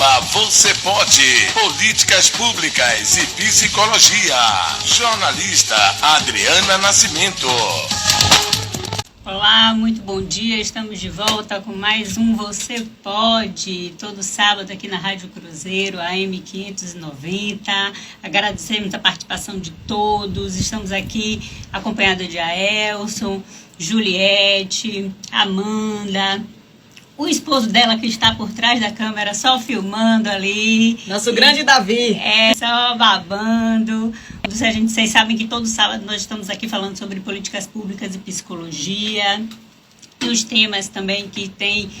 Programa Você Pode. Políticas Públicas e Psicologia. Jornalista Adriana Nascimento. Olá, muito bom dia. Estamos de volta com mais um Você Pode, todo sábado aqui na Rádio Cruzeiro, AM 590. Agradecemos a participação de todos. Estamos aqui acompanhados de Aelson, Juliette, Amanda, o esposo dela que está por trás da câmera só filmando ali. Nosso grande Davi. Só babando. Vocês sabem que todo sábado nós estamos aqui falando sobre políticas públicas e psicologia. E os temas também que têm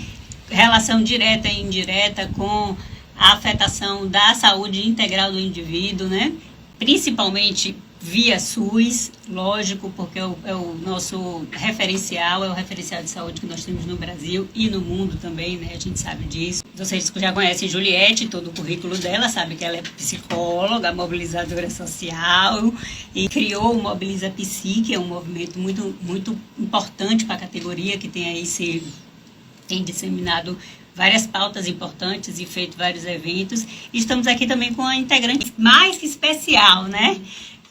relação direta e indireta com a afetação da saúde integral do indivíduo, né? Principalmente via SUS, lógico, porque é o nosso referencial, é o referencial de saúde que nós temos no Brasil e no mundo também, né? A gente sabe disso. Vocês já conhecem Juliette, todo o currículo dela, sabe que ela é psicóloga, mobilizadora social e criou o Mobiliza Psi, que é um movimento muito, muito importante para a categoria, que tem aí tem disseminado várias pautas importantes e feito vários eventos. E estamos aqui também com a integrante mais que especial, né?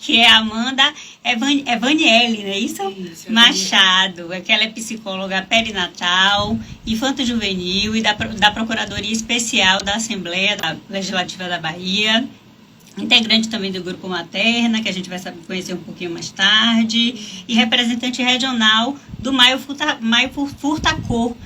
Que é a Amanda Evaniele, não é isso? Machado, que ela é psicóloga perinatal, infanto-juvenil e da Procuradoria Especial da Assembleia Legislativa da Bahia, integrante também do Grupo Materna, que a gente vai conhecer um pouquinho mais tarde, e representante regional do Maio Furtacor,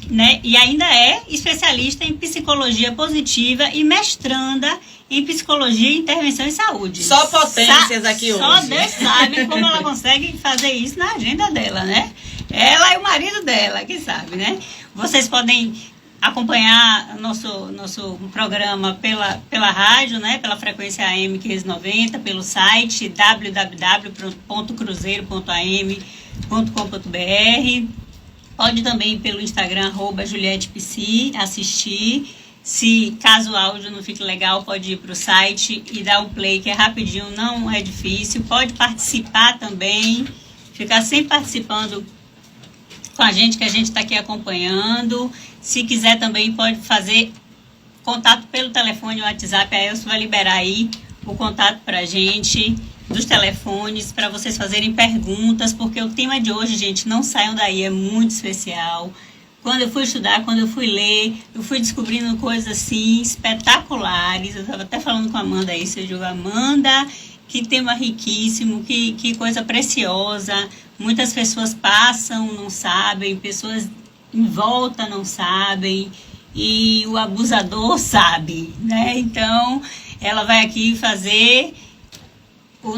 né? E ainda é especialista em psicologia positiva e mestranda em psicologia e intervenção em saúde. Só potências aqui hoje. Só Deus sabe como ela consegue fazer isso na agenda dela, né? Ela e o marido dela, que sabe, né? Vocês podem acompanhar nosso programa pela rádio, né? Pela frequência AM 590, pelo site www.cruzeiro.am.com.br. Pode também pelo Instagram, @JuliettePsi, assistir. Se caso o áudio não fique legal, pode ir para o site e dar um play, que é rapidinho, não é difícil. Pode participar também, ficar sempre participando com a gente, que a gente está aqui acompanhando. Se quiser também pode fazer contato pelo telefone, o WhatsApp, a Elcio vai liberar aí o contato para a gente, dos telefones, para vocês fazerem perguntas, porque o tema de hoje, gente, não saiam daí, é muito especial. Quando eu fui estudar, quando eu fui ler, eu fui descobrindo coisas assim espetaculares. Eu estava até falando com a Amanda aí, Amanda, que tema riquíssimo, que coisa preciosa. Muitas pessoas passam, não sabem, pessoas em volta não sabem, e o abusador sabe, né? Então, ela vai aqui fazer o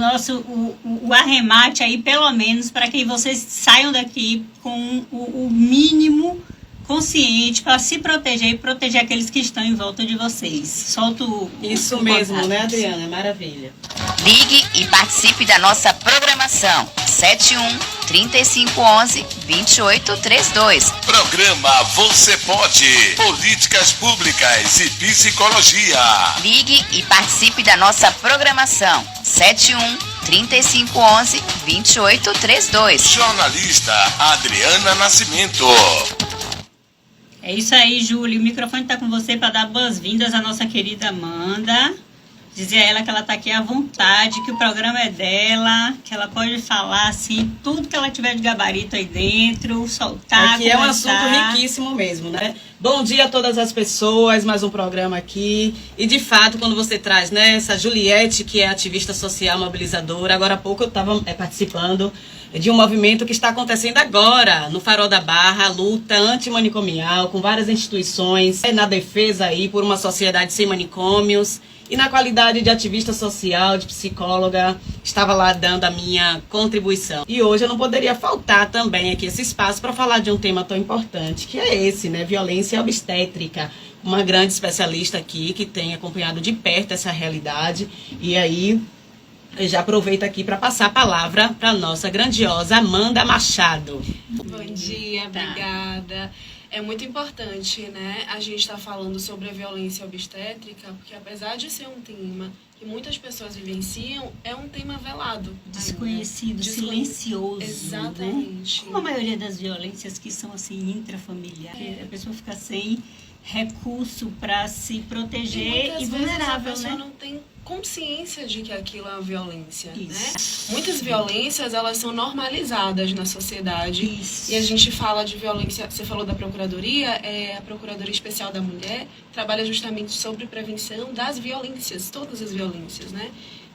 arremate aí, pelo menos, para que vocês saiam daqui com o mínimo consciente para se proteger e proteger aqueles que estão em volta de vocês. Solto Isso mesmo, contato. Né, Adriana? Maravilha. Ligue e participe da nossa programação. 71-3511-2832. Programa Você Pode. Políticas Públicas e Psicologia. Ligue e participe da nossa programação. 71-3511-2832. Jornalista Adriana Nascimento. É isso aí, Júlia. O microfone está com você para dar boas-vindas à nossa querida Amanda. Dizer a ela que ela está aqui à vontade, que o programa é dela, que ela pode falar, assim, tudo que ela tiver de gabarito aí dentro, soltar, aqui conversar. É um assunto riquíssimo mesmo, né? Bom dia a todas as pessoas, mais um programa aqui. E, de fato, quando você traz, né, essa Juliette, que é ativista social mobilizadora, agora há pouco eu estava participando de um movimento que está acontecendo agora, no Farol da Barra, a luta antimanicomial, com várias instituições, na defesa aí por uma sociedade sem manicômios. E na qualidade de ativista social, de psicóloga, estava lá dando a minha contribuição. E hoje eu não poderia faltar também aqui esse espaço para falar de um tema tão importante, que é esse, né? Violência obstétrica. Uma grande especialista aqui que tem acompanhado de perto essa realidade. E aí, eu já aproveito aqui para passar a palavra para a nossa grandiosa Amanda Machado. Bom dia, obrigada. É muito importante, né, a gente estar falando sobre a violência obstétrica, porque apesar de ser um tema que muitas pessoas vivenciam, é um tema velado. Desconhecido, silencioso. Exatamente. Né? Como a maioria das violências que são assim intrafamiliares, a pessoa fica sem recurso para se proteger e vulnerável, a pessoa né? não tem consciência de que aquilo é uma violência, Isso. né? Muitas violências, elas são normalizadas na sociedade. Isso. E a gente fala de violência, você falou da Procuradoria, a Procuradoria Especial da Mulher trabalha justamente sobre prevenção das violências, todas as violências, né?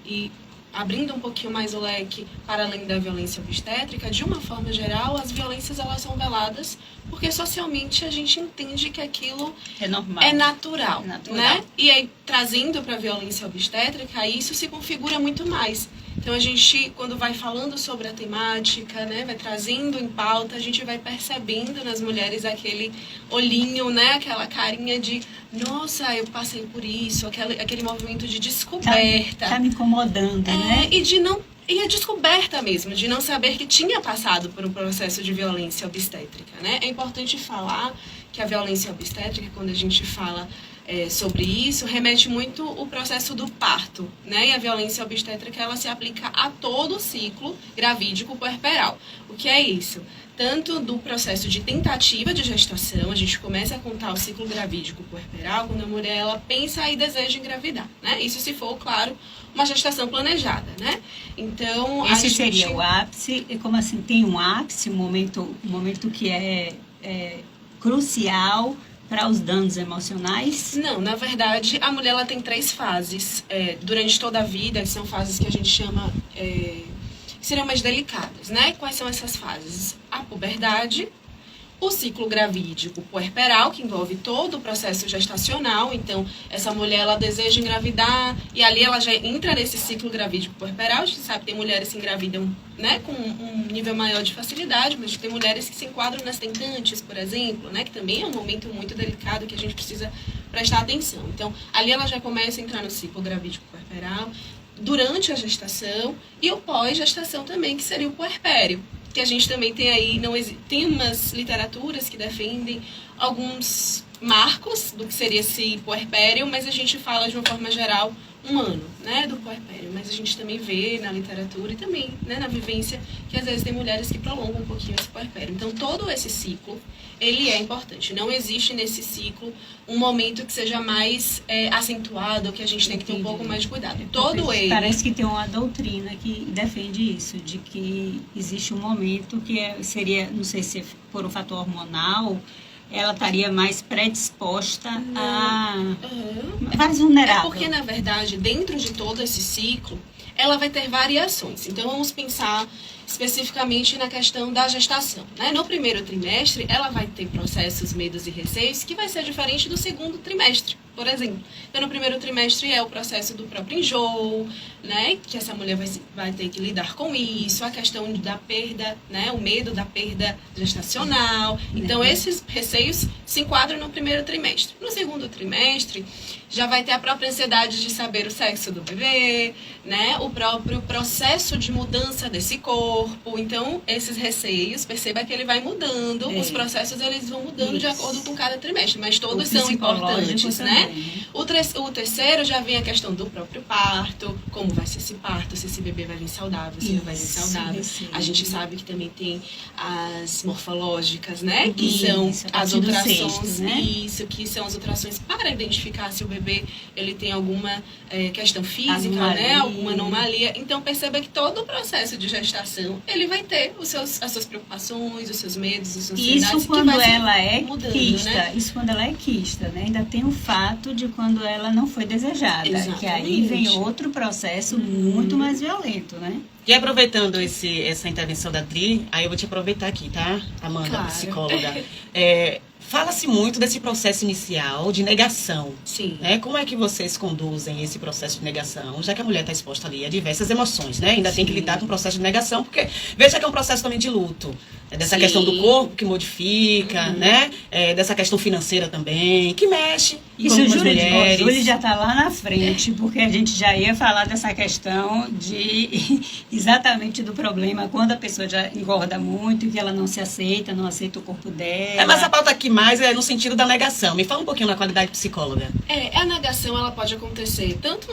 E abrindo um pouquinho mais o leque para além da violência obstétrica, de uma forma geral, as violências elas são veladas porque socialmente a gente entende que aquilo É normal. é natural, Natural. né? E aí, trazendo para a violência obstétrica, isso se configura muito mais. Então, a gente, quando vai falando sobre a temática, né, vai trazendo em pauta, a gente vai percebendo nas mulheres aquele olhinho, né, aquela carinha de, nossa, eu passei por isso, aquele movimento de descoberta. Tá me incomodando, né? E a descoberta mesmo, de não saber que tinha passado por um processo de violência obstétrica, né? É importante falar que a violência obstétrica, quando a gente fala sobre isso, remete muito o processo do parto, né? E a violência obstétrica, ela se aplica a todo o ciclo gravídico puerperal. O que é isso? Tanto do processo de tentativa de gestação, a gente começa a contar o ciclo gravídico puerperal quando a mulher ela pensa e deseja engravidar, né? Isso se for, claro, uma gestação planejada, né? Então, Esse seria o ápice. E como assim, tem um ápice, um momento que é crucial para os danos emocionais? Não, na verdade, a mulher ela tem 3 fases durante toda a vida, que são fases que a gente chama que seriam mais delicadas, né? Quais são essas fases? A puberdade, o ciclo gravídico puerperal, que envolve todo o processo gestacional. Então, essa mulher, ela deseja engravidar e ali ela já entra nesse ciclo gravídico puerperal. A gente sabe que tem mulheres que engravidam, né, com um nível maior de facilidade, mas tem mulheres que se enquadram nas tentantes, por exemplo, né, que também é um momento muito delicado que a gente precisa prestar atenção. Então, ali ela já começa a entrar no ciclo gravídico puerperal, durante a gestação e o pós-gestação também, que seria o puerpério, que a gente também tem aí, tem umas literaturas que defendem alguns marcos do que seria esse puerpério, mas a gente fala de uma forma geral 1 ano, né, do puerpério, mas a gente também vê na literatura e também, né, na vivência, que às vezes tem mulheres que prolongam um pouquinho esse puerpério. Então, todo esse ciclo, ele é importante. Não existe nesse ciclo um momento que seja mais acentuado, que a gente tem que ter um pouco mais de cuidado. Todo ele... Parece que tem uma doutrina que defende isso, de que existe um momento que seria, não sei se por um fator hormonal, ela estaria mais predisposta a mais vulnerável. É porque, na verdade, dentro de todo esse ciclo, ela vai ter variações. Então, vamos pensar especificamente na questão da gestação, né? No primeiro trimestre, ela vai ter processos, medos e receios que vai ser diferente do segundo trimestre, por exemplo. Então, no primeiro trimestre é o processo do próprio enjoo, né? Que essa mulher vai ter que lidar com isso, a questão da perda, né? O medo da perda gestacional. Então, esses receios se enquadram no primeiro trimestre. No segundo trimestre, já vai ter a própria ansiedade de saber o sexo do bebê, né? O próprio processo de mudança desse corpo. Então, esses receios, perceba que ele vai mudando, os processos eles vão mudando de acordo com cada trimestre, mas todos são importantes, né? O terceiro já vem a questão do próprio parto, como vai ser esse parto, se esse bebê vai vir saudável, se não vai vir saudável. A gente sabe que também tem as morfológicas, né? Que são as ultrassons, né? Isso, que são as ultrassons para identificar se o bebê ele tem alguma questão física, né? Alguma anomalia. Então, perceba que todo o processo de gestação ele vai ter as suas preocupações, os seus medos, as suas ansiedades. Isso quando ela é mudando, quista, né? isso quando ela é quista, né? Ainda tem o fato de quando ela não foi desejada, Exatamente. que aí vem outro processo muito mais violento, né? E aproveitando essa intervenção da Dri, aí eu vou te aproveitar aqui, tá, Amanda, Claro. psicóloga. Fala-se muito desse processo inicial de negação. Sim. Né? Como é que vocês conduzem esse processo de negação? Já que a mulher está exposta ali a diversas emoções, né? Ainda tem que lidar com o processo de negação, porque veja que é um processo também de luto. Dessa questão do corpo que modifica, né? Dessa questão financeira também, que mexe Isso, com as Júlia, mulheres. Júlia já está lá na frente, porque a gente já ia falar dessa questão de exatamente do problema quando a pessoa já engorda muito, que ela não se aceita, não aceita o corpo dela. Mas a pauta aqui mais no sentido da negação. Me fala um pouquinho na qualidade psicóloga. A negação, ela pode acontecer tanto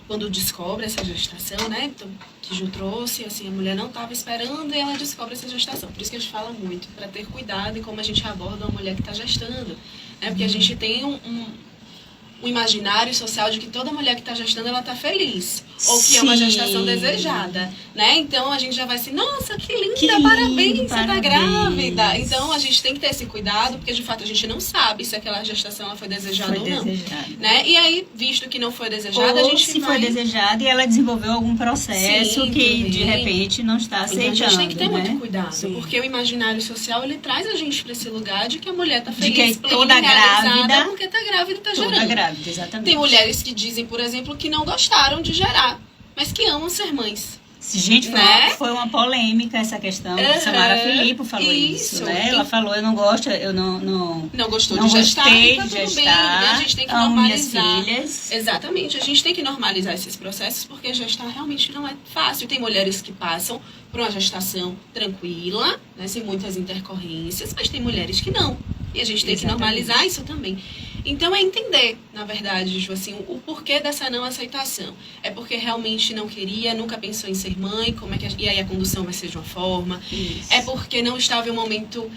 quando descobre essa gestação, né? Então, que Ju trouxe, assim, a mulher não estava esperando e ela descobre essa gestação. Por isso que a gente fala muito, para ter cuidado em como a gente aborda uma mulher que está gestando, né? Porque a gente tem um imaginário social de que toda mulher que está gestando, ela está feliz. Ou que é uma gestação desejada, né? Então, a gente já vai assim, nossa, que linda, parabéns, você está grávida. Então, a gente tem que ter esse cuidado, porque, de fato, a gente não sabe se aquela gestação ela foi desejada ou não. Né? E aí, visto que não foi desejada, a gente se foi desejada e ela desenvolveu algum processo que, também, de repente, não está aceitando. Então, a gente tem que ter né? muito cuidado, porque o imaginário social, ele traz a gente para esse lugar de que a mulher está feliz, de que toda grávida, porque está grávida e está toda gerando. Grávida, exatamente. Tem mulheres que dizem, por exemplo, que não gostaram de gerar, mas que amam ser mães. Gente, né? foi uma polêmica essa questão. Samara Filippo falou isso, né? Ela falou, eu não gosto, eu não gostou de gestar, gostei tá de tudo gestar, bem, né? A gente tem que amo normalizar. Minhas filhas. Exatamente, a gente tem que normalizar esses processos, porque gestar realmente não é fácil. Tem mulheres que passam por uma gestação tranquila, né, sem muitas intercorrências, mas tem mulheres que não. E a gente tem que normalizar isso também. Então, é entender, na verdade, Ju, assim, o porquê dessa não aceitação. É porque realmente não queria, nunca pensou em ser mãe, e aí a condução vai ser de uma forma. Isso. É porque não estava em um momento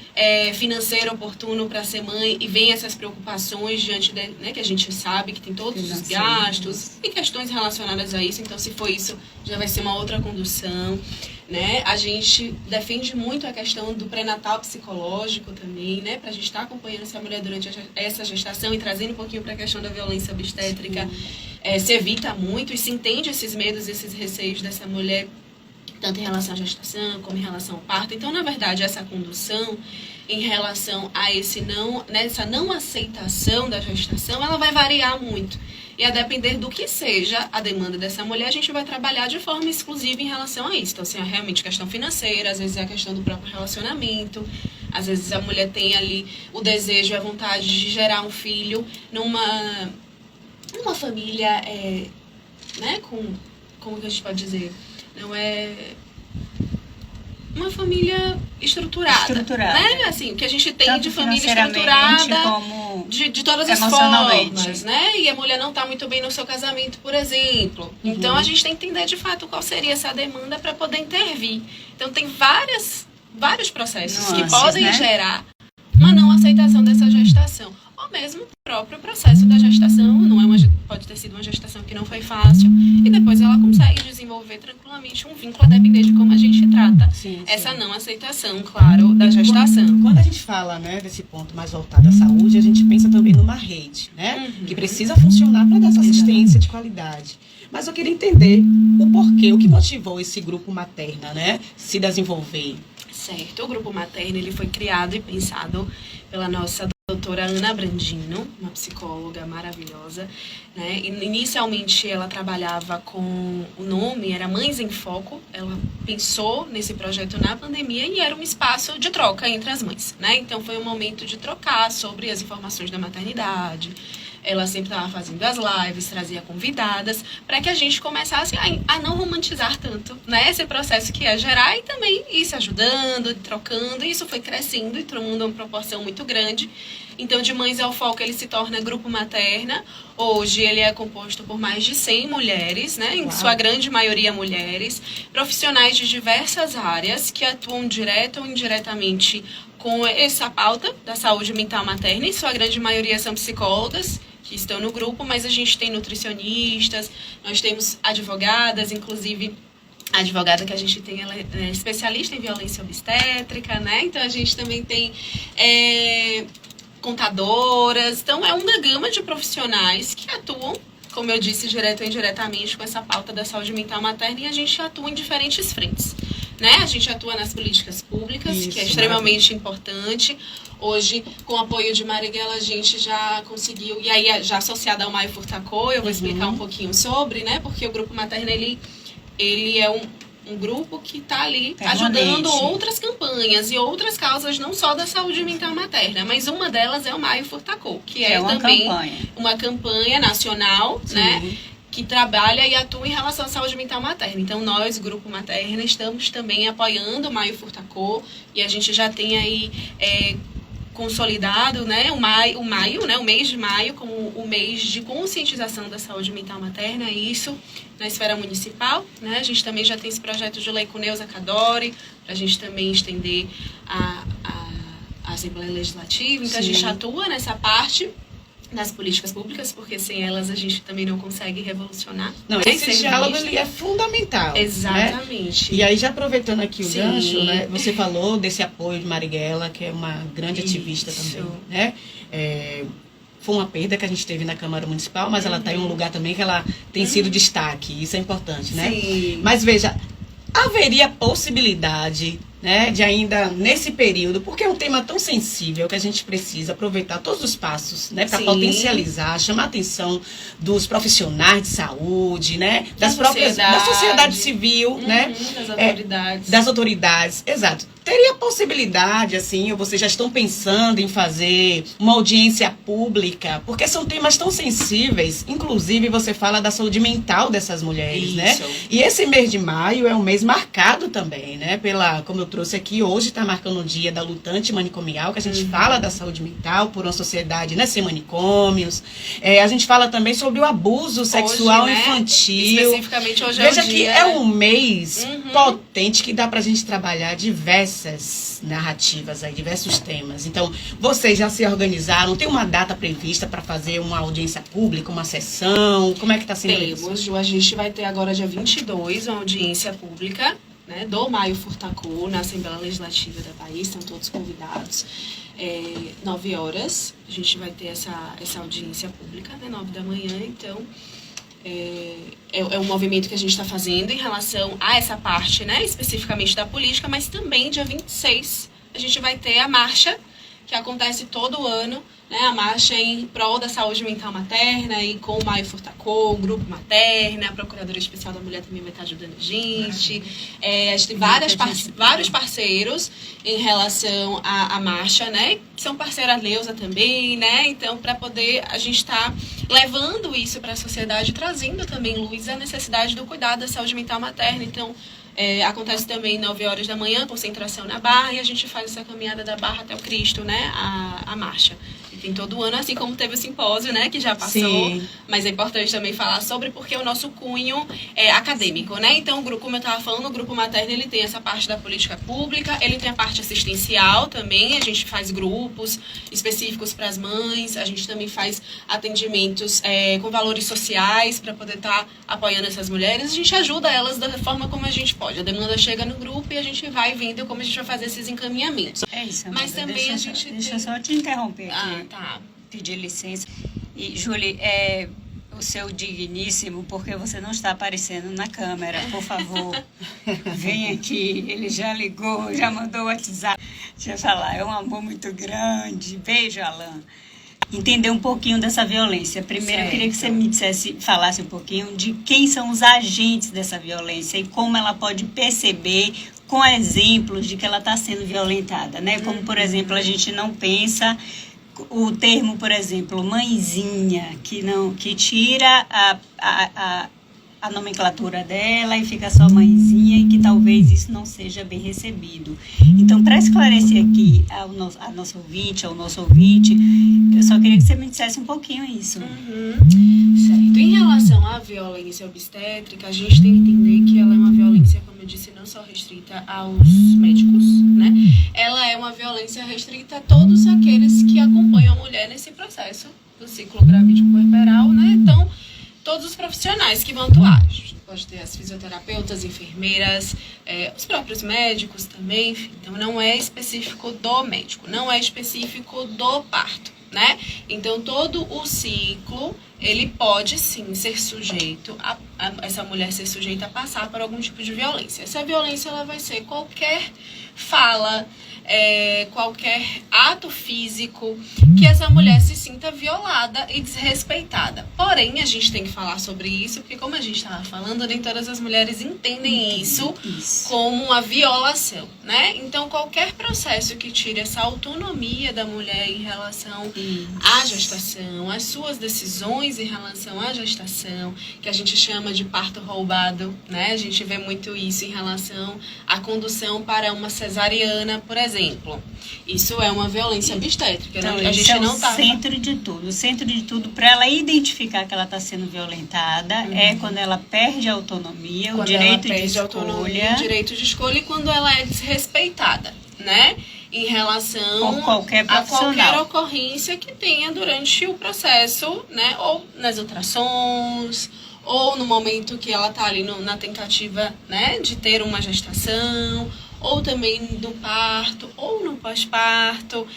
financeiro oportuno para ser mãe e vem essas preocupações diante de, né, que a gente sabe que tem todos os gastos e questões relacionadas a isso. Então, se for isso, já vai ser uma outra condução. Né? A gente defende muito a questão do pré-natal psicológico também, né? Para a gente estar acompanhando essa mulher durante essa gestação e trazendo um pouquinho para a questão da violência obstétrica. Se evita muito e se entende esses medos, esses receios dessa mulher, tanto em relação à gestação como em relação ao parto. Então, na verdade, essa condução em relação a essa não aceitação da gestação, ela vai variar muito. E a depender do que seja a demanda dessa mulher, a gente vai trabalhar de forma exclusiva em relação a isso. Então, assim, é realmente questão financeira, às vezes é a questão do próprio relacionamento, às vezes a mulher tem ali o desejo e a vontade de gerar um filho numa família, né, como que a gente pode dizer? Não é... uma família estruturada, né? Assim, o que a gente tem tanto de família estruturada, como de todas as formas, né? E a mulher não está muito bem no seu casamento, por exemplo. Então, a gente tem que entender, de fato, qual seria essa demanda para poder intervir. Então, tem vários processos que podem gerar uma não aceitação dessa gestação. Ou mesmo o próprio processo da gestação, pode ter sido uma gestação que não foi fácil, e depois ela consegue desenvolver tranquilamente um vínculo a depender de como a gente trata essa não aceitação, claro, da gestação. Quando a gente fala, né, desse ponto mais voltado à saúde, a gente pensa também numa rede, né, que precisa funcionar para dar essa assistência de qualidade. Mas eu queria entender o porquê, o que motivou esse grupo Materna, né, se desenvolver. Certo, o Grupo Materna, ele foi criado e pensado pela nossa doutora Ana Brandino, uma psicóloga maravilhosa, né? Inicialmente ela trabalhava com o nome, era Mães em Foco. Ela pensou nesse projeto na pandemia e era um espaço de troca entre as mães, né? Então foi um momento de trocar sobre as informações da maternidade. Ela sempre estava fazendo as lives, trazia convidadas, para que a gente começasse a não romantizar tanto, né, esse processo que é gerar e também ir se ajudando, trocando. E isso foi crescendo e tomando uma proporção muito grande. Então, de Mães ao Foco, ele se torna Grupo Materna. Hoje, ele é composto por mais de 100 mulheres, né, em sua grande maioria mulheres, profissionais de diversas áreas que atuam direto ou indiretamente com essa pauta da saúde mental materna. Em sua grande maioria são psicólogas que estão no grupo, mas a gente tem nutricionistas, nós temos advogadas, inclusive a advogada que a gente tem, ela é especialista em violência obstétrica, né? Então a gente também tem contadoras. Então é uma gama de profissionais que atuam, como eu disse, direto ou indiretamente com essa pauta da saúde mental materna, e a gente atua em diferentes frentes, né? A gente atua nas políticas públicas, que é extremamente importante. Hoje, com o apoio de Marighella, a gente já conseguiu, e aí já associada ao Maio Furtacô, eu vou explicar um pouquinho sobre, né? Porque o Grupo Materna, ele é um grupo que está ali ajudando outras campanhas e outras causas, não só da saúde mental materna, mas uma delas é o Maio Furtacô, que é também uma campanha nacional, né? Que trabalha e atua em relação à saúde mental materna. Então, nós, Grupo Materna, estamos também apoiando o Maio Furtacô, e a gente já tem aí consolidado, né, o maio, né, o mês de maio como o mês de conscientização da saúde mental materna, isso na esfera municipal, né? A gente também já tem esse projeto de lei com Neuza Cadore, para a gente também estender a Assembleia Legislativa, então a gente atua nessa parte das políticas públicas, porque sem elas a gente também não consegue revolucionar. Não, esse diálogo ele é fundamental. Exatamente. Né? E aí, já aproveitando aqui o Sim. gancho, né, você falou desse apoio de Marighella, que é uma grande ativista também. Né? Foi uma perda que a gente teve na Câmara Municipal, mas ela está em um lugar também que ela tem sido destaque, isso é importante, né? Sim. Mas veja, haveria possibilidade, né, de ainda nesse período, porque é um tema tão sensível que a gente precisa aproveitar todos os passos, né, para Sim. potencializar, chamar a atenção dos profissionais de saúde, né, da sociedade. sociedade civil, né, Das autoridades. das autoridades, exato. Teria possibilidade, assim, ou vocês já estão pensando em fazer uma audiência pública, porque são temas tão sensíveis, inclusive você fala da saúde mental dessas mulheres, né? E esse mês de maio é um mês marcado também, né? Como eu trouxe aqui, hoje está marcando o dia da lutante manicomial, que a gente fala da saúde mental por uma sociedade, né, sem manicômios. A gente fala também sobre o abuso sexual hoje, né? infantil. Especificamente hoje Veja é o que dia. é um mês potente que dá pra gente trabalhar diversas narrativas aí, diversos temas. Então, vocês já se organizaram? Tem uma data prevista para fazer uma audiência pública, uma sessão? Como é que está sendo isso? Temos, a gente vai ter agora dia 22 uma audiência pública, né, do Maio Furtacô, na Assembleia Legislativa da Bahia, estão todos convidados. 9 horas, a gente vai ter essa audiência pública, né, 9 da manhã, então é um movimento que a gente está fazendo em relação a essa parte, né, especificamente da política, mas também dia 26 a gente vai ter a marcha, que acontece todo ano, né, a marcha em prol da saúde mental materna, e com o Maio Furtacô, o Grupo Materna, a Procuradoria Especial da Mulher também vai estar ajudando a gente. A gente tem vários parceiros em relação à marcha, né, que são parceiras da Neuza também, né, então para poder a gente estar levando isso para a sociedade, trazendo também luz à necessidade do cuidado da saúde mental materna. Então, acontece também 9 horas da manhã, concentração na Barra, e a gente faz essa caminhada da Barra até o Cristo, né, a marcha. E tem todo ano, assim como teve o simpósio, né, que já passou. Sim. Mas é importante também falar sobre, porque o nosso cunho é acadêmico, né? Então, o grupo, como eu estava falando, o Grupo Materno, ele tem essa parte da política pública, ele tem a parte assistencial também, a gente faz grupos específicos para as mães, a gente também faz atendimentos com valores sociais para poder estar apoiando essas mulheres, a gente ajuda elas da forma como a gente pode. A demanda chega no grupo e a gente vai vendo como a gente vai fazer esses encaminhamentos. É isso, amiga. Mas também Deixa eu só te interromper aqui. Tá. Pedir licença. E, Júlia, o seu digníssimo, porque você não está aparecendo na câmera, por favor, vem aqui. Ele já ligou, já mandou o WhatsApp. Deixa eu falar, é um amor muito grande. Beijo, Alain. Entender um pouquinho dessa violência. Primeiro, eu queria que você falasse um pouquinho de quem são os agentes dessa violência e como ela pode perceber com exemplos de que ela está sendo violentada, né? Como, por exemplo, a gente não pensa o termo, por exemplo, mãezinha, que tira a nomenclatura dela e fica só mãezinha, e que talvez isso não seja bem recebido. Então, para esclarecer aqui a nossa ouvinte, ao nosso ouvinte, eu só queria que você me dissesse um pouquinho isso. Certo. Em relação à violência obstétrica, a gente tem que entender que ela é uma violência, como eu disse, não só restrita aos médicos, né? Ela é uma violência restrita a todos aqueles que acompanham a mulher nesse processo do ciclo gravídico puerperal, né? Então, todos os profissionais que vão atuar. A gente pode ter as fisioterapeutas, enfermeiras, os próprios médicos também, enfim. Então, não é específico do médico, não é específico do parto, né? Então, todo o ciclo, ele pode, sim, ser sujeito, essa mulher ser sujeita a passar por algum tipo de violência. Essa violência, ela vai ser qualquer fala, qualquer ato físico que essa mulher se sinta violada e desrespeitada. Porém, a gente tem que falar sobre isso, porque como a gente estava falando, nem todas as mulheres entendem isso como uma violação, né? Então, qualquer processo que tire essa autonomia da mulher em relação à gestação, às suas decisões questões em relação à gestação, que a gente chama de parto roubado, né? A gente vê muito isso em relação à condução para uma cesariana, por exemplo. Isso é uma violência obstétrica. Então, A gente não tá... o centro de tudo. O centro de tudo, para ela identificar que ela está sendo violentada, é quando ela perde a autonomia, o direito de escolha. O direito de escolha e quando ela é desrespeitada, né? Em relação Por qualquer a profissional. qualquer ocorrência que tenha durante o processo, né? Ou nas ultrassons, ou no momento que ela está ali na tentativa, né, de ter uma gestação, ou também do parto, ou no pós-parto.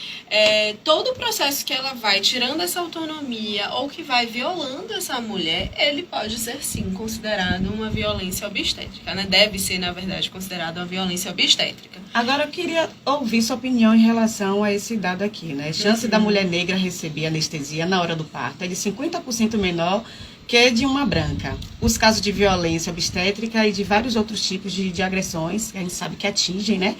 Todo o processo que ela vai tirando essa autonomia ou que vai violando essa mulher, ele pode ser, sim, considerado uma violência obstétrica, né? Deve ser, na verdade, considerado uma violência obstétrica. Agora eu queria ouvir sua opinião em relação a esse dado aqui, né? A chance da mulher negra receber anestesia na hora do parto é de 50% menor que é de uma branca. Os casos de violência obstétrica e de vários outros tipos de agressões, que a gente sabe que atingem, né?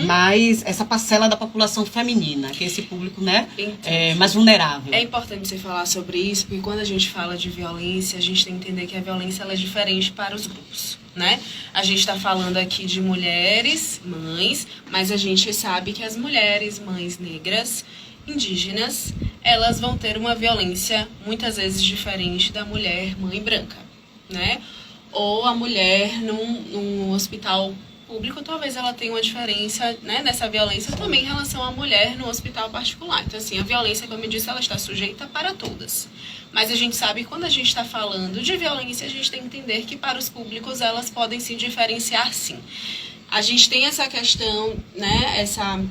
Mas essa parcela da população feminina, que é esse público, né, é mais vulnerável. É importante você falar sobre isso, porque quando a gente fala de violência, a gente tem que entender que a violência ela é diferente para os grupos, né? A gente está falando aqui de mulheres, mães, mas a gente sabe que as mulheres, mães negras, indígenas, elas vão ter uma violência muitas vezes diferente da mulher mãe branca, né? Ou a mulher num hospital público, talvez ela tenha uma diferença, né, nessa violência também em relação à mulher no hospital particular. Então, assim, a violência, como eu disse, ela está sujeita para todas. Mas a gente sabe que quando a gente está falando de violência, a gente tem que entender que para os públicos elas podem se diferenciar, sim. A gente tem essa questão, né, essa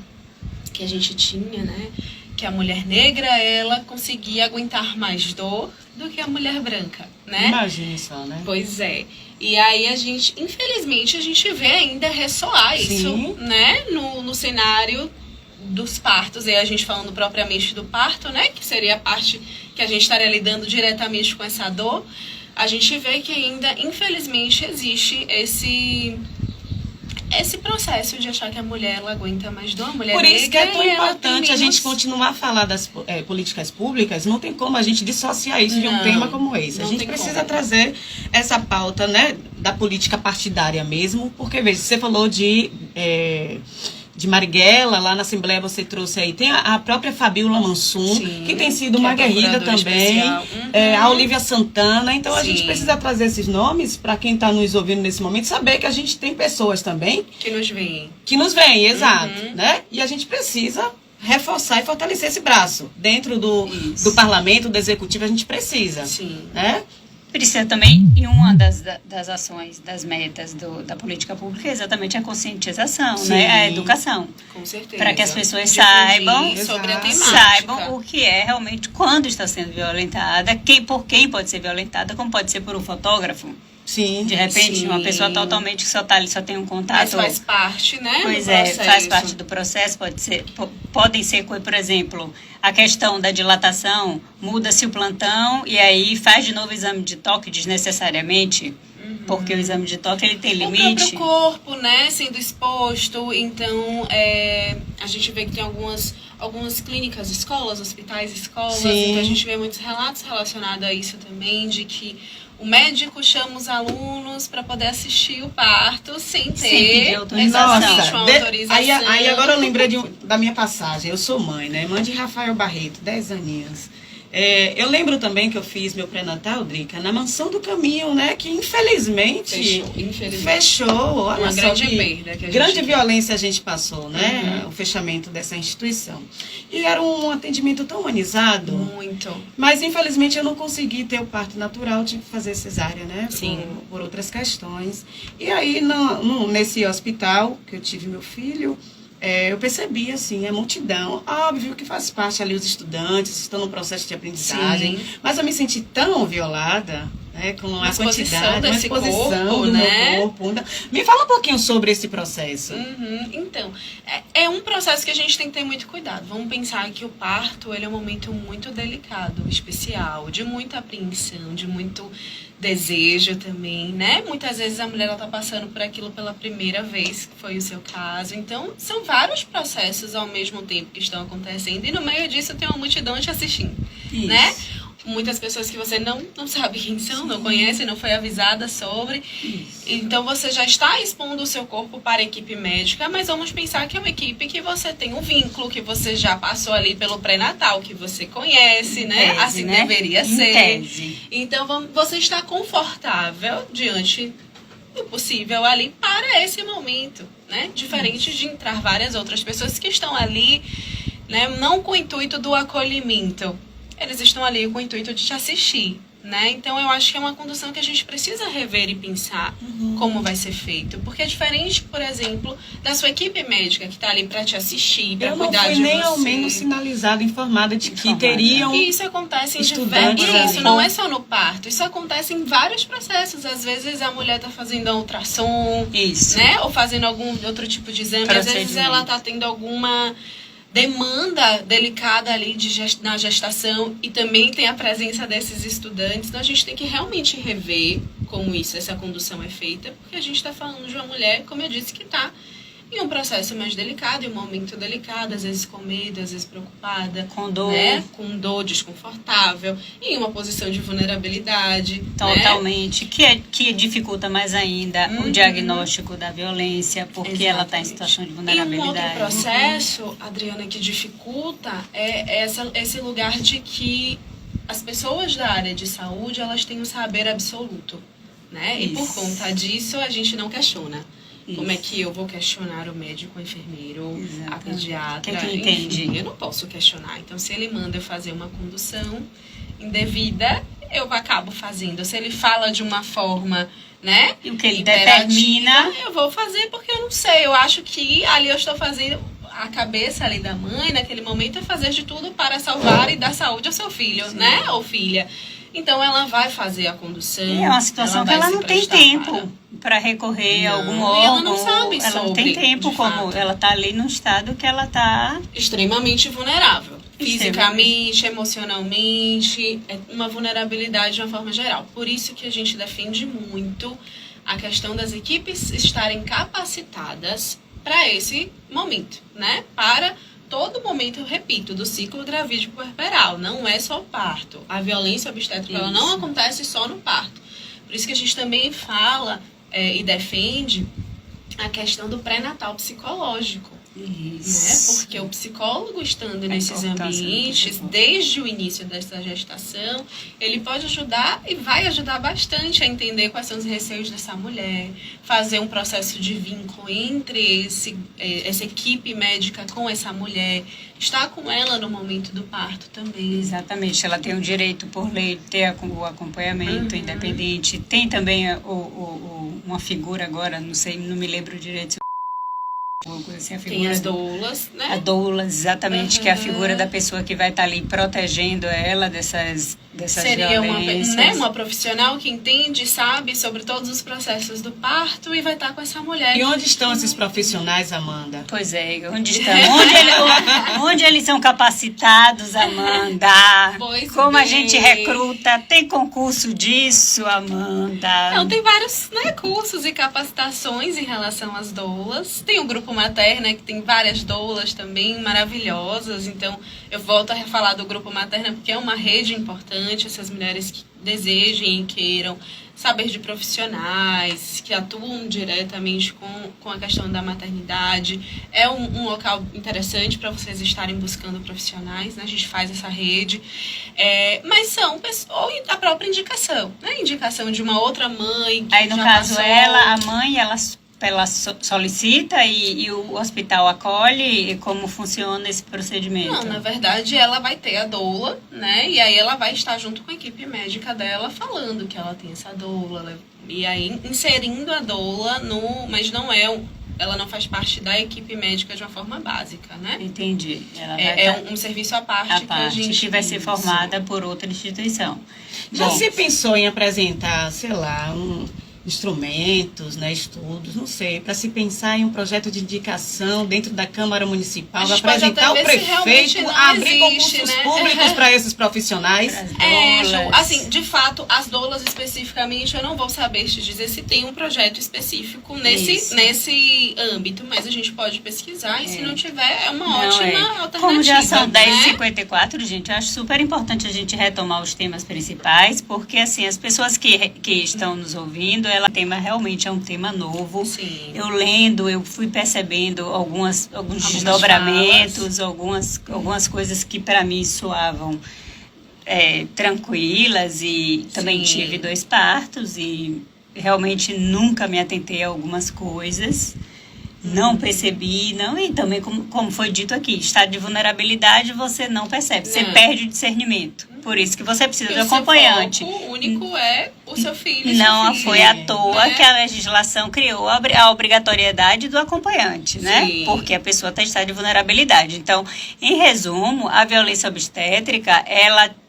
que a gente tinha, né, que a mulher negra, ela conseguia aguentar mais dor do que a mulher branca, né? Imagina só, né? Pois é. E aí a gente, infelizmente, a gente vê ainda ressoar isso, né? No cenário dos partos, e a gente falando propriamente do parto, né? Que seria a parte que a gente estaria lidando diretamente com essa dor. A gente vê que ainda, infelizmente, existe esse processo de achar que a mulher ela aguenta mais dor, a mulher Por isso que é tão negra, importante a gente continuar a falar das políticas públicas. Não tem como a gente dissociar isso de um tema como esse. A gente precisa trazer essa pauta, né, da política partidária mesmo, porque, veja, você falou de Marighella, lá na Assembleia você trouxe aí, tem a própria Fabíola Mansum, sim, que tem sido uma guerrilha também, a Olívia Santana, então a gente precisa trazer esses nomes para quem está nos ouvindo nesse momento, saber que a gente tem pessoas também que nos veem. Que nos veem, exato, né? E a gente precisa reforçar e fortalecer esse braço. Dentro do parlamento, do executivo, a gente precisa, né? Precisa também, e uma das ações, das metas da política pública é exatamente a conscientização, né? A educação. Com certeza. Para que as pessoas saibam sobre a temática. Saibam o que é realmente quando está sendo violentada, por quem pode ser violentada, como pode ser por um fotógrafo. Sim. De repente, uma pessoa totalmente que só está ali, só tem um contato. Mas faz parte, né? Pois faz parte do processo. Podem ser, por exemplo, a questão da dilatação, muda-se o plantão e aí faz de novo o exame de toque desnecessariamente, porque o exame de toque ele tem limite. O próprio corpo, né, sendo exposto, então a gente vê que tem algumas clínicas, escolas, hospitais, escolas, então a gente vê muitos relatos relacionados a isso também, de que o médico chama os alunos para poder assistir o parto sem ter exatamente uma autorização. Aí agora eu lembrei da minha passagem. Eu sou mãe, né? Mãe de Rafael Barreto, 10 aninhos. Eu lembro também que eu fiz meu pré-natal, Drica, na Mansão do Caminho, né? Que infelizmente fechou. Olha uma só grande perda que a gente grande violência a gente passou, né? O fechamento dessa instituição. E era um atendimento tão humanizado. Muito. Mas infelizmente eu não consegui ter o parto natural, tive que fazer cesárea, né? Sim. Por outras questões. E aí nesse hospital que eu tive meu filho, eu percebi, assim, a multidão. Óbvio que faz parte ali os estudantes, estão no processo de aprendizagem. Sim. Mas eu me senti tão violada, né, com a quantidade, uma exposição do meu corpo. Me fala um pouquinho sobre esse processo. Então, é um processo que a gente tem que ter muito cuidado. Vamos pensar que o parto, ele é um momento muito delicado, especial, de muita apreensão, de muito desejo também, né? Muitas vezes a mulher ela tá passando por aquilo pela primeira vez, que foi o seu caso. Então, são vários processos ao mesmo tempo que estão acontecendo e no meio disso tem uma multidão te assistindo, né? muitas pessoas que você não sabe quem são, não conhece, não foi avisada sobre. Então você já está expondo o seu corpo para a equipe médica, mas vamos pensar que é uma equipe que você tem um vínculo, que você já passou ali pelo pré-natal, que você conhece, né? Tese, Assim né? deveria Em ser. tese. Então você está confortável diante do possível ali para esse momento, né? Diferente de entrar várias outras pessoas que estão ali, né? Não com o intuito do acolhimento. Eles estão ali com o intuito de te assistir, né? Então, eu acho que é uma condução que a gente precisa rever e pensar como vai ser feito. Porque é diferente, por exemplo, da sua equipe médica que está ali para te assistir, para Eu não cuidar fui de nem você. ao menos sinalizada, informada de que Informada. teriam... E isso acontece em estudantes diversos... Isso ali. não é só no parto. Isso acontece em vários processos. Às vezes, a mulher está fazendo um ultrassom, Isso. né? Ou fazendo algum outro tipo de exame. Às vezes, Procedimento. ela está tendo alguma demanda delicada ali na gestação e também tem a presença desses estudantes. Então a gente tem que realmente rever como essa condução é feita, porque a gente está falando de uma mulher, como eu disse, que está em um processo mais delicado, em um momento delicado, às vezes com medo, às vezes preocupada, Com dor. né? Com dor, desconfortável, em uma posição de vulnerabilidade, né? Totalmente. Que dificulta mais ainda o Uhum. diagnóstico da violência, porque ela está em Exatamente. situação de E um vulnerabilidade. outro processo, Adriana, que dificulta é esse lugar de que as pessoas da área de saúde, elas têm um saber absoluto, né? E por Isso. conta disso, a gente não questiona. Como é Isso. que eu vou questionar o médico, o enfermeiro, a Exatamente. pediatra? Quem entende? Enfim, eu não posso questionar. Então, se ele manda eu fazer uma condução indevida, eu acabo fazendo. Se ele fala de uma forma, né, E o que ele imperativa, determina... eu vou fazer porque eu não sei. Eu acho que ali eu estou fazendo... A cabeça ali da mãe, naquele momento, é fazer de tudo para salvar e dar saúde ao seu filho, né? Ou filha. Então, ela vai fazer a condução. E é uma situação que vai ela se não tem prestar tempo para recorrer a algum Não, órgão. e ela não sabe ela não sobre, tem tempo, de como fato. ela está ali num estado que ela está... Extremamente vulnerável. Extremamente. Fisicamente, emocionalmente, é uma vulnerabilidade de uma forma geral. Por isso que a gente defende muito a questão das equipes estarem capacitadas para esse momento, né? Para todo momento, eu repito, do ciclo gravídico puerperal. Não é só o parto. A violência obstétrica ela não Isso. acontece só no parto. Por isso que a gente também fala e defende a questão do pré-natal psicológico. Né? Porque o psicólogo estando nesses importância do ambientes, psicólogo. desde o início dessa gestação, ele pode ajudar e vai ajudar bastante a entender quais são os receios dessa mulher, fazer um processo de vínculo entre essa equipe médica com essa mulher, estar com ela no momento do parto também. Exatamente, ela tem o direito por lei de ter o acompanhamento independente. Tem também uma figura agora, não sei, não me lembro direito, assim, a Tem figura as do- doulas, né? a doula, exatamente, que é a figura da pessoa que vai estar ali protegendo ela dessas Seria violências. uma profissional que entende, sabe sobre todos os processos do parto e vai estar com essa mulher. E onde estão esses profissionais, Amanda? Pois é, onde estão? Onde eles são capacitados, Amanda? Pois Como a bem. gente recruta? Tem concurso disso, Amanda? Não, tem vários, né, cursos e capacitações em relação às doulas. Tem o grupo materna, que tem várias doulas também maravilhosas. Então, eu volto a falar do grupo materna porque é uma rede importante. Essas mulheres que desejem e queiram saber de profissionais que atuam diretamente com a questão da maternidade. É um local interessante para vocês estarem buscando profissionais, né? A gente faz essa rede. Mas são pessoas, ou a própria indicação, né? Indicação de uma outra mãe que Aí, no já caso, passou. a mãe, ela solicita e o hospital acolhe. Como funciona esse procedimento? Não, na verdade, ela vai ter a doula, né? E aí ela vai estar junto com a equipe médica dela falando que ela tem essa doula. E aí inserindo a doula mas não ela não faz parte da equipe médica de uma forma básica, né? Entendi. Ela vai É estar um serviço à parte, a que a parte gente... que vai ser Isso. formada por outra instituição. Já Bom, se pensou em apresentar, sei lá, instrumentos, né, estudos, não sei, para se pensar em um projeto de indicação dentro da Câmara Municipal, apresentar ao prefeito, abrir concursos públicos para esses profissionais. Ju, assim, de fato, as doulas especificamente, eu não vou saber te dizer se tem um projeto específico nesse âmbito, mas a gente pode pesquisar e se não tiver, é uma ótima alternativa. Como já são né? 10h54, gente, eu acho super importante a gente retomar os temas principais, porque assim, as pessoas que estão nos ouvindo, o tema realmente é um tema novo. Sim. Eu lendo, eu fui percebendo alguns desdobramentos, algumas coisas que para mim soavam tranquilas, e também tive 2 partos e realmente nunca me atentei a algumas coisas. Não percebi, e também como foi dito aqui, estado de vulnerabilidade você não percebe, você perde o discernimento. Por isso que você precisa do acompanhante. O foco único é o seu filho. Não foi à toa que a legislação criou a obrigatoriedade do acompanhante, né? Sim. Porque a pessoa está em estado de vulnerabilidade. Então, em resumo, a violência obstétrica,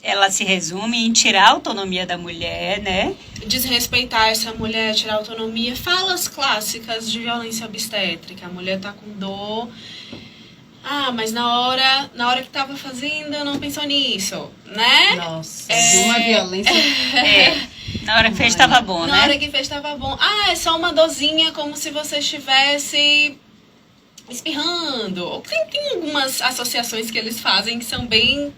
ela se resume em tirar a autonomia da mulher, né? Desrespeitar essa mulher, tirar a autonomia. Falas clássicas de violência obstétrica. A mulher tá com dor. Mas na hora que tava fazendo, não pensou nisso, né? Nossa, uma violência. Na hora que fez estava bom, né? Na hora que fez estava bom. É só uma dorzinha, como se você estivesse espirrando. Tem algumas associações que eles fazem que são bem,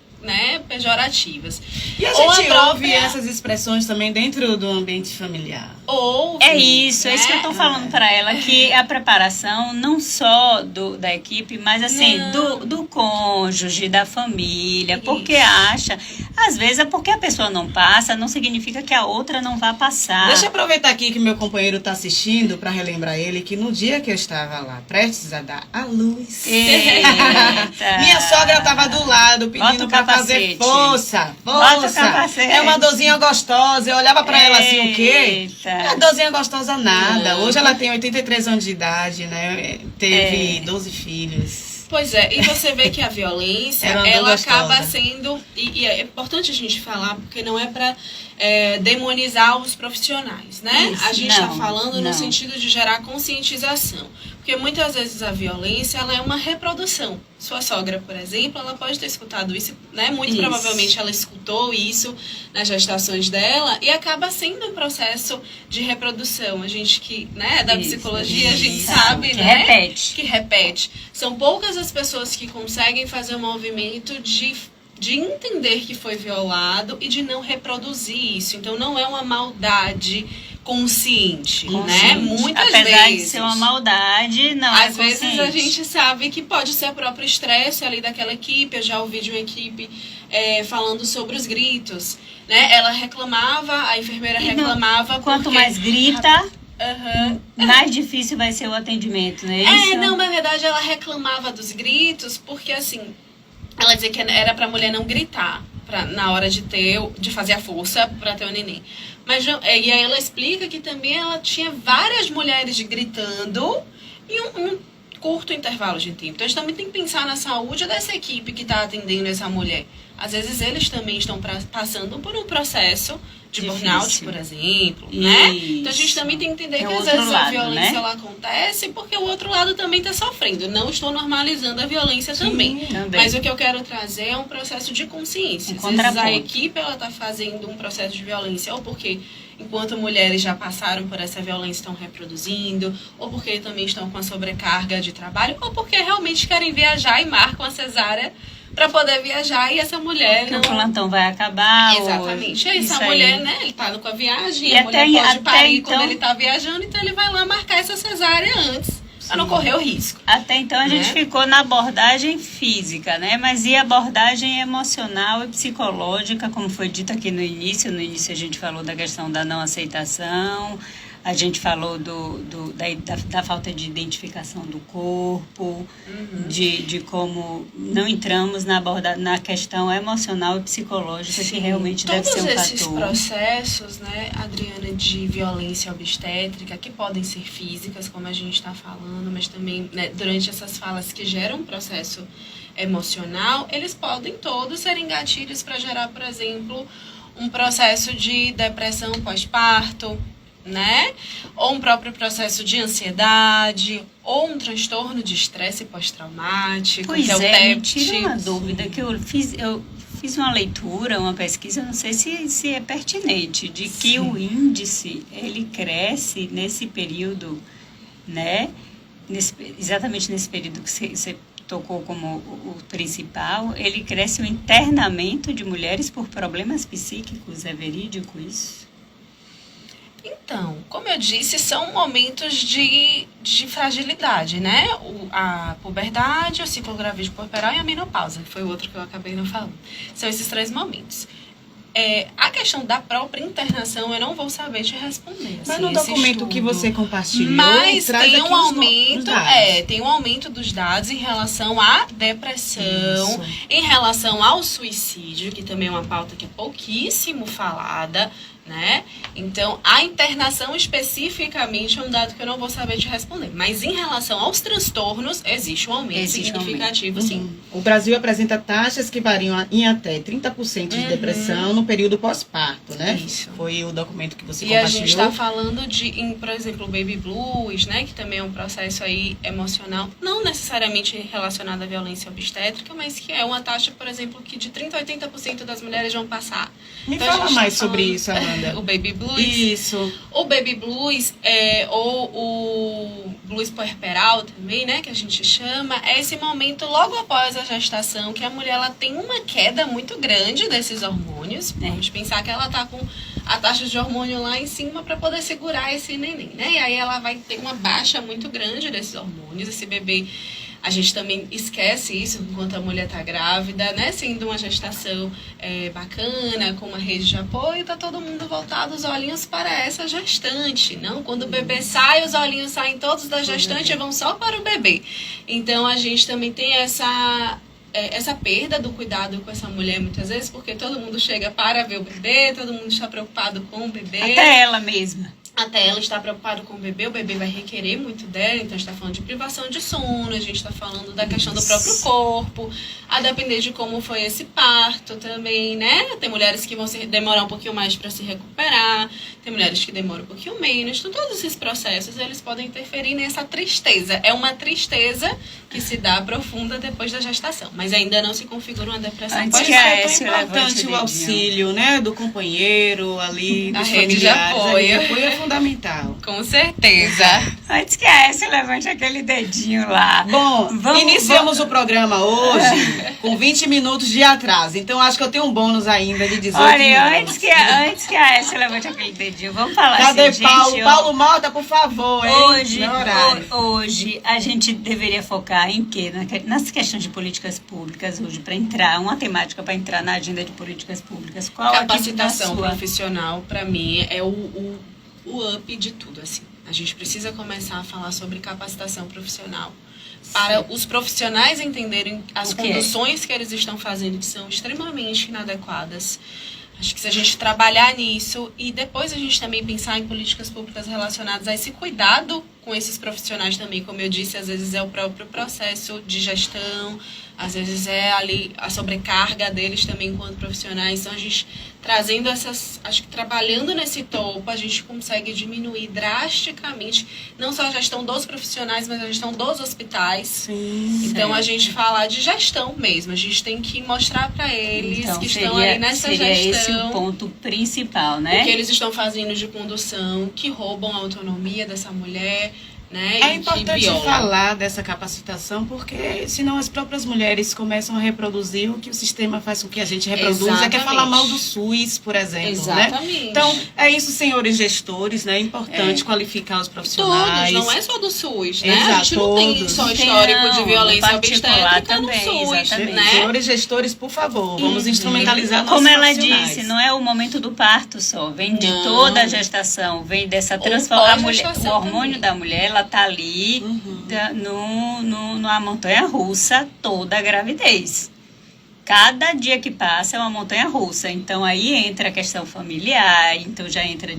pejorativas. E a gente ouve essas expressões também dentro do ambiente familiar. É isso que eu tô falando para ela, que a preparação não só da equipe, mas assim, do cônjuge, da família, porque às vezes é porque a pessoa não passa, não significa que a outra não vá passar. Deixa eu aproveitar aqui que meu companheiro tá assistindo para relembrar ele que no dia que eu estava lá, prestes a dar a luz, minha sogra tava do lado pedindo para fazer força. É uma dorzinha gostosa. Eu olhava para ela assim, o quê? Não é dorzinha gostosa nada. Hoje ela tem 83 anos de idade, né? Teve 12 filhos. Pois é, e você vê que a violência, ela acaba sendo... E é importante a gente falar, porque não é para demonizar os profissionais, né? A gente está falando no sentido de gerar conscientização. Porque muitas vezes a violência, ela é uma reprodução. Sua sogra, por exemplo, ela pode ter escutado isso, né? Muito provavelmente ela escutou isso nas gestações dela e acaba sendo um processo de reprodução. A gente que, da psicologia, a gente sabe, que repete. São poucas as pessoas que conseguem fazer um movimento de entender que foi violado e de não reproduzir isso. Então, não é uma maldade consciente, né? Muitas vezes. Apesar de ser uma maldade, não é consciente. Às vezes a gente sabe que pode ser o próprio estresse ali daquela equipe. Eu já ouvi de uma equipe falando sobre os gritos, né? Ela reclamava, a enfermeira reclamava. Quanto mais grita, mais difícil vai ser o atendimento, né? Na verdade ela reclamava dos gritos porque assim, ela dizia que era pra mulher não gritar na hora de fazer a força para ter o neném. Mas, e aí ela explica que também ela tinha várias mulheres gritando em um curto intervalo de tempo. Então a gente também tem que pensar na saúde dessa equipe que está atendendo essa mulher. Às vezes eles também estão passando por um processo de burnout, por exemplo, né? Então a gente também tem que entender que às vezes a violência ela acontece porque o outro lado também está sofrendo. Não estou normalizando a violência também. Mas o que eu quero trazer é um processo de consciência. Às vezes a equipe ela está fazendo um processo de violência ou porque enquanto mulheres já passaram por essa violência estão reproduzindo, ou porque também estão com a sobrecarga de trabalho, ou porque realmente querem viajar e marcam a cesárea para poder viajar e essa mulher o plantão vai acabar. Exatamente. E essa mulher, né, ele tá com a viagem, e a mulher pode parir quando ele tá viajando, então ele vai lá marcar essa cesárea antes, para não correr o risco. Até então a gente ficou na abordagem física, né? Mas e a abordagem emocional e psicológica, como foi dito aqui no início? No início a gente falou da questão da não aceitação, a gente falou da falta de identificação do corpo, de como não entramos na questão emocional e psicológica, que realmente deve ser um fator. Todos esses processos, né, Adriana, de violência obstétrica, que podem ser físicas, como a gente está falando, mas também, né, durante essas falas que geram um processo emocional, eles podem todos serem gatilhos para gerar, por exemplo, um processo de depressão pós-parto, né? Ou um próprio processo de ansiedade, ou um transtorno de estresse pós-traumático, Pois que é o me TEPT. tira uma dúvida, que eu fiz uma leitura, uma pesquisa, não sei se é pertinente, de que o índice, ele cresce nesse período, né? Exatamente nesse período que você tocou como o principal, ele cresce o internamento de mulheres por problemas psíquicos. É verídico isso? Então, como eu disse, são momentos de fragilidade, né? A puberdade, o ciclo gravídico puerperal e a menopausa, que foi o outro que eu acabei não falando. São esses 3 momentos. A questão da própria internação, eu não vou saber te responder. Mas assim, no esse documento estudo. que você compartilhou, Mas traz tem aqui um os aumento, dados. tem um aumento dos dados em relação à depressão, Isso. em relação ao suicídio, que também é uma pauta que é pouquíssimo falada, né? Então, a internação especificamente é um dado que eu não vou saber te responder. Mas em relação aos transtornos, existe um aumento significativo, sim. O Brasil apresenta taxas que variam em até 30% de depressão no período pós-parto, né? Isso. Foi o documento que você E a compartilhou. gente está falando por exemplo, o baby blues, né? Que também é um processo aí emocional, não necessariamente relacionado à violência obstétrica, mas que é uma taxa, por exemplo, que de 30% a 80% das mulheres vão passar. Me Então, a fala gente mais tá sobre falando- isso, Amanda. O baby blues. Isso. O baby blues, ou o blues puerperal também, né, que a gente chama, é esse momento logo após a gestação, que a mulher ela tem uma queda muito grande desses hormônios. Vamos pensar que ela tá com a taxa de hormônio lá em cima para poder segurar esse neném, né? E aí ela vai ter uma baixa muito grande desses hormônios. Esse bebê, a gente também esquece isso enquanto a mulher está grávida, né? Sendo uma gestação bacana, com uma rede de apoio, tá todo mundo voltado os olhinhos para essa gestante. Não, quando o bebê sai, os olhinhos saem todos da gestante e vão só para o bebê. Então a gente também tem essa perda do cuidado com essa mulher muitas vezes, porque todo mundo chega para ver o bebê, todo mundo está preocupado com o bebê. Até ela mesma. Até ela está preocupada com o bebê vai requerer muito dela, então a gente está falando de privação de sono, a gente está falando da questão do próprio corpo, a depender de como foi esse parto também, né? Tem mulheres que vão demorar um pouquinho mais para se recuperar, tem mulheres que demoram um pouquinho menos, então todos esses processos, eles podem interferir nessa tristeza. É uma tristeza que se dá profunda depois da gestação, mas ainda não se configura uma depressão Antes Por que isso a que é Écio tão levante importante o o dedinho. auxílio, né, do companheiro ali, Da dos rede de familiares. apoio. A rede de apoio é fundamental. Com certeza. Antes que a Écio levante aquele dedinho lá. Bom, iniciamos o programa hoje com 20 minutos de atraso, então acho que eu tenho um bônus ainda de 18 Olha, minutos. antes que a Écio levante aquele dedinho, vamos falar Cadê assim, Paulo? gente, ó, Paulo Mota, por favor, hein? Meu horário. hoje a gente deveria focar em quê? Nas questões de políticas públicas hoje, para entrar, uma temática para entrar na agenda de políticas públicas. Qual Capacitação a sua? profissional, para mim, é o up de tudo, assim. A gente precisa começar a falar sobre capacitação profissional. Para os profissionais entenderem as O que é? conduções que eles estão fazendo, que são extremamente inadequadas. Acho que se a gente trabalhar nisso e depois a gente também pensar em políticas públicas relacionadas a esse cuidado com esses profissionais também, como eu disse, às vezes é o próprio processo de gestão, às vezes é ali a sobrecarga deles também enquanto profissionais. Então a gente trazendo acho que trabalhando nesse topo, a gente consegue diminuir drasticamente, não só a gestão dos profissionais, mas a gestão dos hospitais. Sim. Então a gente fala de gestão mesmo, a gente tem que mostrar para eles Então, que estão ali nessa seria gestão. esse o ponto principal, O né? que eles estão fazendo de condução, que roubam a autonomia dessa mulher, né? É e importante que violam. falar dessa capacitação, porque senão as próprias mulheres começam a reproduzir o que o sistema faz com que a gente reproduza, que é Exatamente. falar mal do SUS, por exemplo, né? Exatamente. Então, é isso, senhores gestores, né? É importante qualificar os Todos, profissionais. não é só do SUS, né? Exato, A gente não tem todos. só Tem, histórico não, de no violência particular obstétrica também, no SUS, exatamente. né? Senhores gestores, por favor, vamos instrumentalizar nossos Como ela profissionais. disse, não é o momento do parto só, vem de Não. toda a gestação, vem dessa transformação. O pós-gestação hormônio também. da mulher, ela tá ali numa montanha russa toda a gravidez. Cada dia que passa é uma montanha russa. Então aí entra a questão familiar, então já entra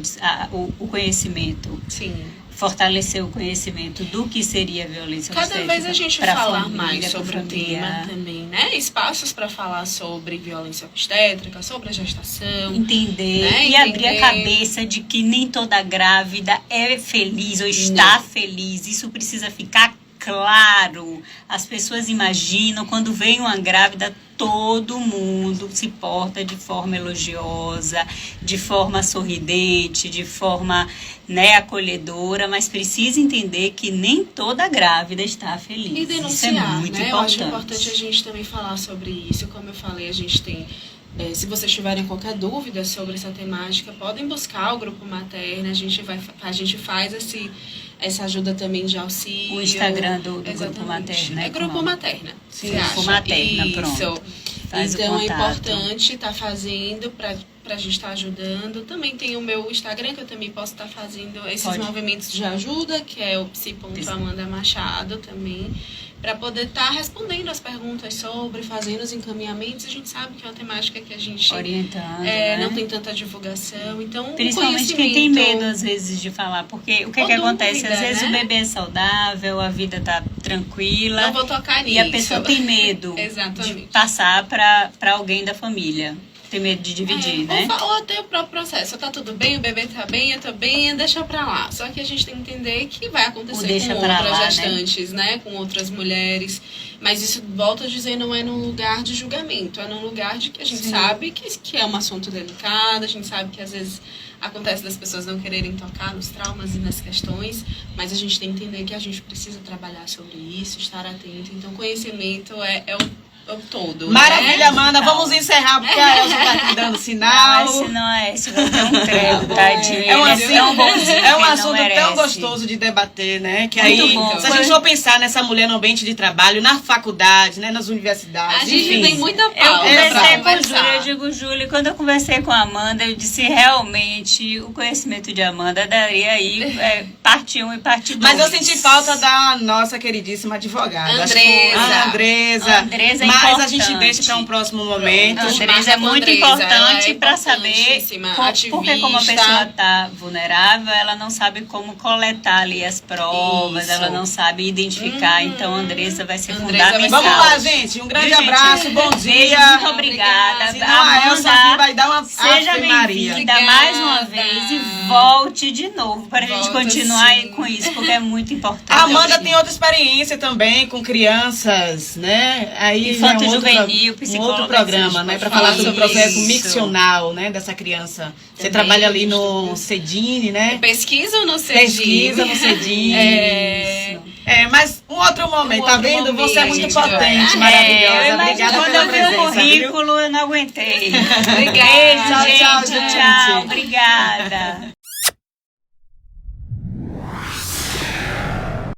o conhecimento Sim. fortalecer o conhecimento do que seria violência obstétrica. Cada vez a gente pra falar família, mais pra sobre o família. tema também, né? Espaços para falar sobre violência obstétrica, sobre a gestação. Entender Né? e abrir a Entender. cabeça de que nem toda grávida é feliz ou está feliz. Isso precisa ficar claro. As pessoas imaginam, quando vem uma grávida, todo mundo se porta de forma elogiosa, de forma sorridente, de forma, né, acolhedora, mas precisa entender que nem toda grávida está feliz. E denunciar, isso é muito né? importante. Eu acho importante a gente também falar sobre isso. Como eu falei, a gente tem... se vocês tiverem qualquer dúvida sobre essa temática, podem buscar o Grupo Materna. A gente faz essa ajuda também de auxílio. O Instagram do Grupo Exatamente. Materna. É Grupo Materna. Sim, você Grupo acha? Materna, Isso. pronto. Faz o Então é contato. importante estar fazendo para a gente estar ajudando. Também tem o meu Instagram, que eu também posso estar fazendo esses Pode. movimentos de ajuda, que é o psi.amanda Machado também, para poder estar respondendo as perguntas sobre, fazendo os encaminhamentos. A gente sabe que é uma temática que a gente Orientando, né? não tem tanta divulgação. Então, o Principalmente quem tem conhecimento- medo, às vezes, de falar. Porque o que, Ou que acontece? dúvida, Às vezes né? o bebê é saudável, a vida tá tranquila. Não vou tocar nisso. E a pessoa tem medo de Exatamente. passar para alguém da família. Tem medo de dividir, né? Ou até o próprio processo. Tá tudo bem, o bebê tá bem, eu tô bem, deixa pra lá. Só que a gente tem que entender que vai O acontecer deixa com pra outras lá, né? gestantes, né? Com outras mulheres. Mas isso, volto a dizer, não é num lugar de julgamento. É num lugar de que a gente Sim. sabe que é um assunto delicado. A gente sabe que às vezes acontece das pessoas não quererem tocar nos traumas e nas questões. Mas a gente tem que entender que a gente precisa trabalhar sobre isso, estar atento. Então, conhecimento é o todo. Maravilha, né? Amanda. Então. Vamos encerrar, porque a Elza tá aqui dando Não, sinal. esse não é. Esse vai ter um trevo, tadinho. É um, Ele tão bonzinho é um que não assunto tão merece. gostoso de debater, né? Que Muito aí, bom. se a gente for pensar nessa mulher no ambiente de trabalho, na faculdade, né, nas universidades, A gente enfim. tem muita Eu pauta pra conversei com o conversar. Júlio, eu digo, Júlio, quando eu conversei com a Amanda, eu disse realmente o conhecimento de Amanda daria aí parte 1 e parte 2. Mas eu senti falta da nossa queridíssima advogada. Acho que a Andresa. Andresa é mas a importante. gente deixa para um próximo momento. A Marca Andresa é com muito Andresa, importante ela é para saber importantíssima, porque como a ativista. pessoa está vulnerável, ela não sabe como coletar ali as provas, Isso. ela não sabe identificar, então a Andressa vai ser Andressa vai fundamental. Vamos lá, gente. Um grande Viu, gente? abraço, bom Beijo, dia. muito obrigada. Senão a Elsa aqui vai dar uma Seja Ave Maria. bem-vinda mais uma vez e volte de novo para a gente Volto, continuar aí sim. com isso, porque é muito importante. A Amanda tem outra experiência também com crianças, né? Aí já é Infanto um outro, juvenil, um psicóloga, outro programa, a gente né? pode Para falar falar sobre o sobre processo isso. miccional, né? Dessa criança. Você Também, trabalha ali justo. no Cedine, né? Pesquisa no CEDI. Pesquisa no Cedine. Mas um outro momento, tá outro vendo? Você é momento, muito gente. potente, Eu maravilhosa. imagino, Obrigada quando pela eu vi o presença, viu? currículo, eu não aguentei. Obrigada. Beijo, Tchau, gente. tchau, gente. Tchau, obrigada.